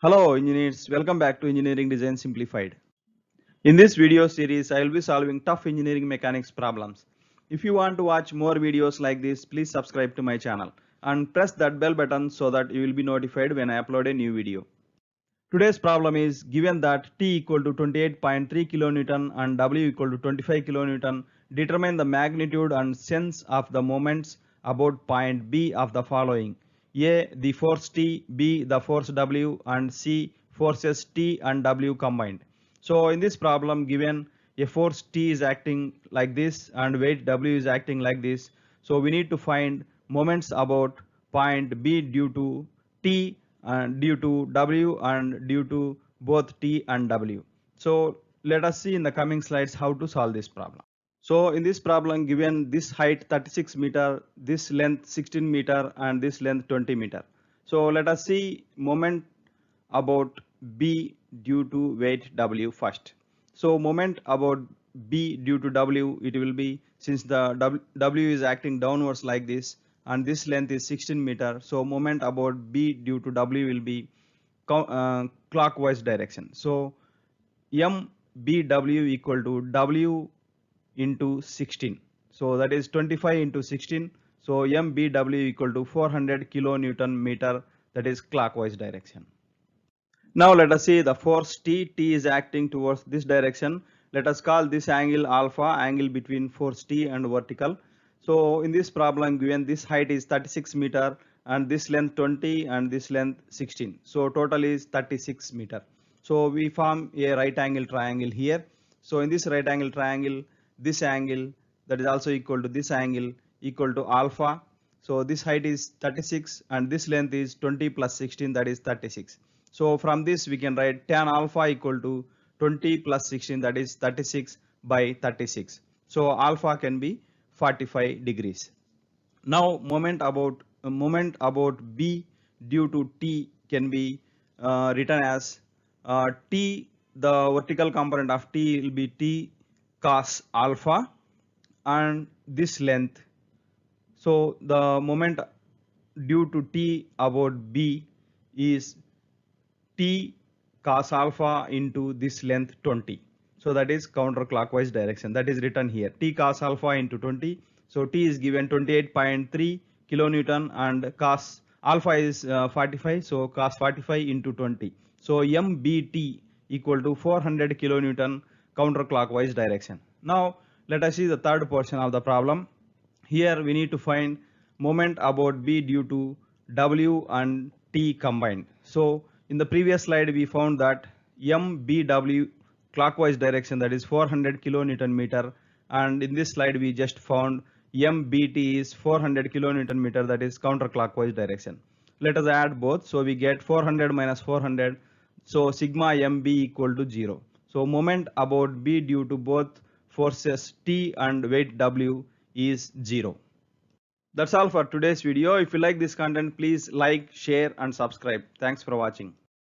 Hello engineers, welcome back to Engineering Design Simplified. In this video series, I will be solving tough engineering mechanics problems. If you want to watch more videos like this, please subscribe to my channel and press that bell button so that you will be notified when I upload a new video. Today's problem is given that T equal to 28.3 kN and W equal to 25 kN, determine the magnitude and sense of the moments about point B of the following. A. The force T, B. The force W, and C. Forces T and W combined. So in this problem, given a force T is acting like this and weight W is acting like this, so we need to find moments about point B due to T and due to W and due to both T and W. So let us see in the coming slides how to solve this problem. So in this problem, given this height 36 meter, this length 16 meter, and this length 20 meter. So let us see moment about B due to weight W first. So moment about B due to W, it will be, since the W is acting downwards like this and this length is 16 meter, so moment about B due to W will be clockwise direction. So MBW equal to W into 16. So that is 25 into 16. So MBW equal to 400 kilonewton meter, that is clockwise direction. Now let us see the force T. T is acting towards this direction. Let us call this angle alpha, angle between force T and vertical. So in this problem, given this height is 36 meter and this length 20 and this length 16. So total is 36 meter. So we form a right angle triangle here. So in this right angle triangle, this angle that is also equal to this angle equal to alpha. So this height is 36 and this length is 20 plus 16, that is 36. So from this we can write tan alpha equal to 20 plus 16, that is 36 by 36. So alpha can be 45 degrees. Now moment about B due to T can be written as T, the vertical component of T will be T cos alpha, and this length. So the moment due to T about B is T cos alpha into this length 20. So that is counterclockwise direction, that is written here, T cos alpha into 20. So T is given 28.3 kilonewton and cos alpha is 45. So cos 45 into 20. So MBT equal to 400 kilonewton counterclockwise direction. Now let us see the third portion of the problem. Here we need to find moment about B due to W and T combined. So in the previous slide we found that MBW clockwise direction, that is 400 kilonewton meter, and in this slide we just found MBT is 400 kilonewton meter, that is counterclockwise direction. Let us add both. So we get 400 minus 400. So sigma MB equal to 0. So moment about B due to both forces T and weight W is 0. That's all for today's video. If you like this content, please like, share and subscribe. Thanks for watching.